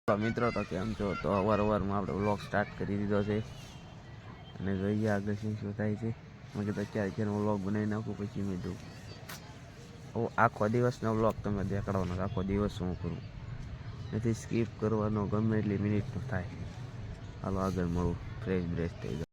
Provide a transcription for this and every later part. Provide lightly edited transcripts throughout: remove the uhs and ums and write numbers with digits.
મિત્રો તો કેમ છો? તો અવારવારમાં આપણે વ્લોગ સ્ટાર્ટ કરી દીધો છે અને જોઈએ આગળ શું થાય છે. મેં કીધું અત્યારે વ્લોગ બનાવી નાખું, પછી મેં કીધું આખો દિવસનો વ્લોગ તમે દેખાડવાનો, આખો દિવસ શું કરું નથી, સ્કીપ કરવાનો, ગમે એટલી મિનિટનો થાય. હાલો આગળ મળું, ફ્રેશ બ્રેશ થઈ જાય.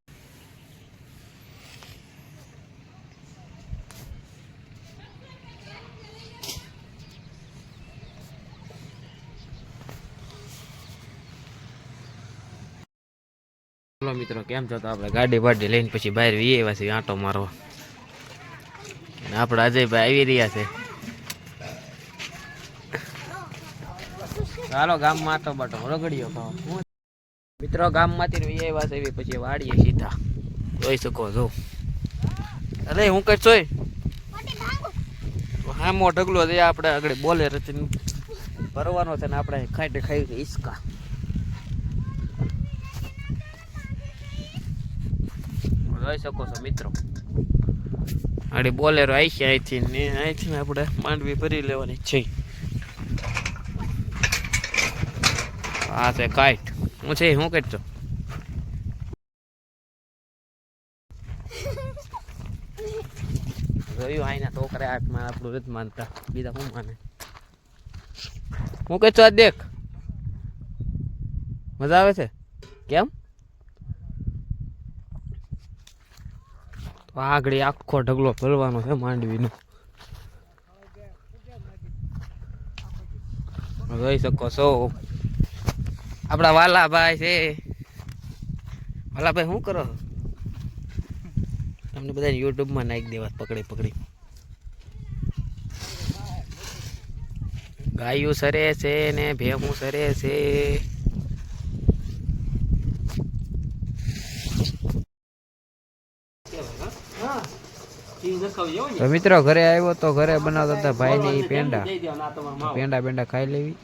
મિત્રો કેમ છો? તો આપણે ગાડી બાડી લઈને પછી બહાર વી આવ્યા છીએ આંટો મારવા. અને આપણા અજયભાઈ આવી રહ્યા છે. ચાલો ગામમાં આંટો બાટો રગડીયો ખાવા. મિત્રો ગામમાંથી વી આવ્યા છે પછી વાડીએ સીધા જોઈ શકો છો. અરે હું કઈ જોઈ હા મો ઢગલો છે આપણે આગળ બોલે રચી ભરવાનો છે ને આપણે ખાઈ ખાઈ છે ઈસકા. જોઈ શકો છો મિત્રો, આડી બોલેરો આવી છે અહીંથી ને અહીંથી આપણે માંડવી ભરી લેવાની છે. આ છે કાઈટ. હું છે હું કરતો જોયું આઈના છોકરા હાથમાં આપણું નથી માનતા, બીજા શું માને. હું કરતો આ દેખ મજા આવે છે કેમ? આગળ આખો ઢગલો ભરવાનો છે માંડવીનો, જોઈ શકો છો. આપડા વાલાભાઈ છે. વાલાભાઈ શું કરો? તમને બધા યુટ્યુબમાં નાખી દેવા પકડી પકડી. ગાયું સરે છે ને ભેહું સરે છે. તો મિત્રો ઘરે આવ્યો તો ઘરે બનાવતા હતા ભાઈ ને પેંડા પેંડા પેંડા ખાઈ લેવી.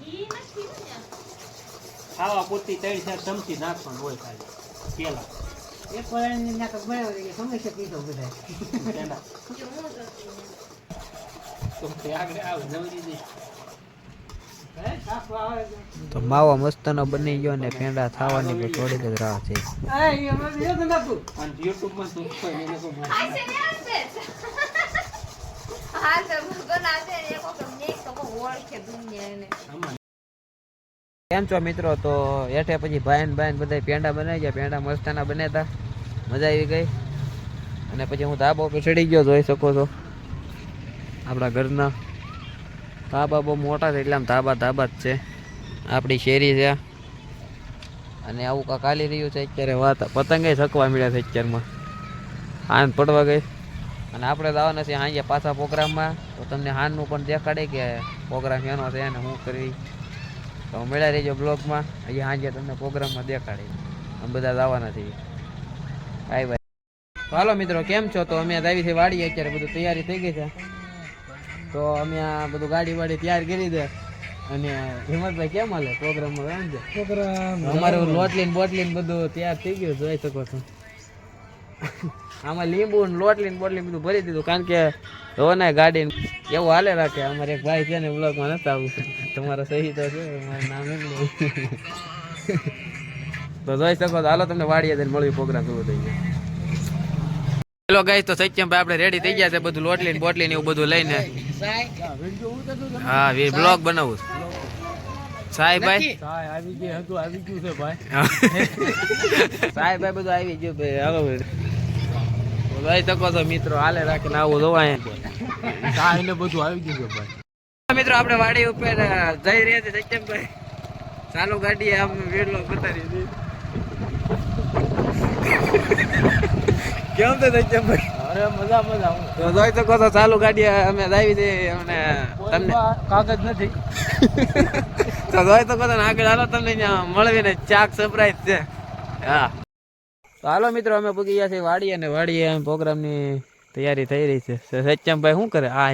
ખાવા પૂરતી 3-4 ચમચી નાખવાનું હોય ખાલી પેલા. એક પરાની નાક બનાવી કે સમસ્યા કીધો બધા પેંડા તો આગળ આવ નવરી દે. તો માવો મસ્તનો બની ગયો ને પેંડા ખાવાની પણ થોડીક જ રાહ છે. કેમ છો મિત્રો? તો હેઠે પછી ભાઈ બધા પેંડા બનાવી ગયા. પેંડા મસ્તના બન્યા હતા, મજા આવી ગઈ. અને પછી હું ધાબા ઉપર ચડી ગયો, જોઈ શકો છો. આપણા ઘરના ધાબા બહુ મોટા છે એટલે આમ ધાબા જ છે. આપણી શેરી છે અને આવું કાંક હાલી રહ્યું છે અત્યારે. વાત પતંગે શકવા મળ્યા છે અત્યારમાં, હાંજ પડવા ગઈ. અને આપણે જવાના છીએ સાંજે પાછા પ્રોગ્રામમાં. તો તમને હાંજનું પણ દેખાડે કે પ્રોગ્રામ એનો છે અને હું કરી. તો મળ્યા રહીજો બ્લોગમાં. અહીંયા સાંજે તમને પ્રોગ્રામમાં દેખાડે. અમે બધા જવાના છીએ. Bye bye. હાલો મિત્રો કેમ છો? તો અમે આવી છે વાડીએ, અત્યારે બધું તૈયારી થઈ ગઈ છે. તો અમે આ બધું ગાડી વાડી તૈયાર કરી દે. અને હિંમતભાઈ કેમ હાલે પ્રોગ્રામમાં? અમારું લોટલીન બોટલીન બધું તૈયાર થઈ ગયું, જોઈ શકો છો. આમાં લીંબુ ને લોટલીન બોટલીન બધું ભરી દીધું, કારણ કે જો ને ગાડી એવું હાલે રાખે. અમારે એક ભાઈ છે ને બ્લોગમાં નથી આવું, તમારો સહી તો છે મારું નામ એમ તો જોઈ શકો. હાલો તમને વાડીએ જઈને મળ્યું, પ્રોગ્રામ શરૂ થઈ ગયો. હેલો ગાઈસ, તો સત્યમભાઈ આપણે રેડી થઈ ગયા છે બધું લોટલી ને બોટલી ને એવું બધું લઈને. હા બ્લોગ બનાવું સાહેબભાઈ આવી ગયું છે ભાઈ. સાહેબભાઈ બધું આવી ગયું ભાઈ. હાલો ભાઈ શકો છો મિત્રો, હાલે રાખીને આવું જોવા ને બધું આવી ગયું છે ભાઈ. મિત્રો આપણે વાડી ઉપર જઈ રહ્યા છે સત્યમભાઈ. ચાલુ ગાડી આમ વેડલો બતાવી કેમ તો સત્યમભાઈ? અરે મજા તો જોઈ શકો છો ચાલુ ગાડી અમે આવી છે. અને તમને કાગજ નથી તો જોઈ શકો છો આગળ. હાલો તમને મળવીને ચાક સરપ્રાઈઝ છે. હા તો હાલો મિત્રો અમે પૂગી ગયા છીએ વાડીએ, અને વાડીએ પ્રોગ્રામની તૈયારી થઈ રહી છે. સત્યમભાઈ શું કરે? આ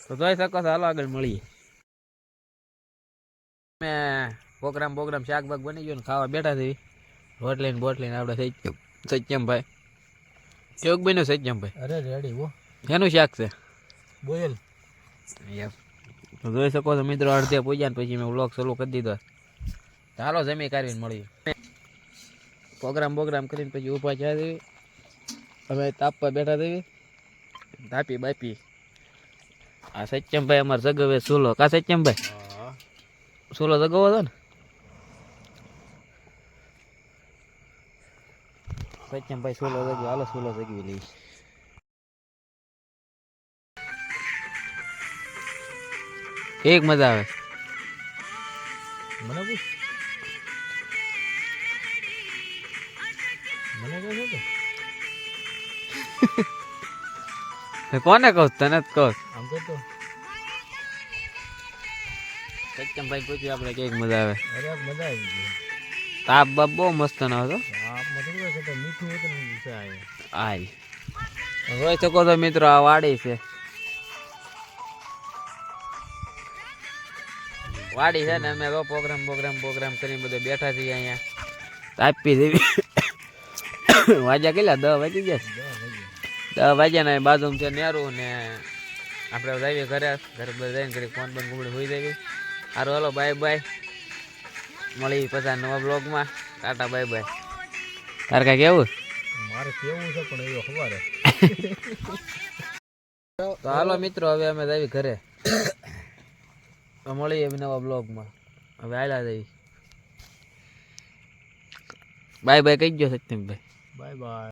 તો જોઈ શકો છો. હાલો આગળ મળીએ. પ્રોગ્રામ શાક બાગ બની ગયો ને ખાવા બેઠા છે. રોટલી ને બોટલી ને આપણે સત્યમભાઈ કેવું બન્યું સત્યમભાઈ? અરે રેડી હો. એનું શાક છે બોયલ. તો જોઈ શકો છો મિત્રો, અડધે પૂજ્યા ને પછી મેં વ્લોગ ચાલુ કરી દીધો. ચાલો જમી કાઢીને મળીએ. પ્રોગ્રામ કરીને પછી ઊભા થયા દેવી. હવે તાપવા બેઠા દેવી, તાપી બાપી. આ સત્યમભાઈ અમારે જગવે સુલો. કા સત્યમભાઈ સુલો જગવો હતો ને? સત્યમભાઈ સુલો જગ્યો. હાલો સુલો જગવી લઈ. એક મજા આવે. મને પૂછ, મને કહો કોને કહું? તને જ કહું. આમ તો સત્યમભાઈ પૂછ્યું આપણે કેક મજા આવે. અરે મજા આવી ગઈ. તાપ બાપ બહુ મસ્ત ના હતો. મીઠું હતું જોઈ શકો છો મિત્રો, આ વાડી છે. વાડી છે ને અમે પ્રોગ્રામ કરીને બધે બેઠા છીએ અહીંયા. તાપી દેવી. વાગ્યા કેટલા? 10 વાગી ગયા. 10 વાગ્યા ને બાજુમાં છે નેરું ને આપણે જઈએ ઘરે જઈને ઘડી ફોન બંધ ગુમડી હોઈ જઈએ. સારું હાલો, બાય બાય. મળી પછી નવા બ્લોગમાં. Tata bye bye. તારે કાંઈ કેવું? મારે કેવું છે પણ એવો ખબર. તો હાલો મિત્રો, હવે અમે જઈએ ઘરે. મળીએ નવા બ્લોગમાં. હવે હાલ્યા જઈએ. બાય બાય કહી ગયો સત્યમભાઈ. Bye bye.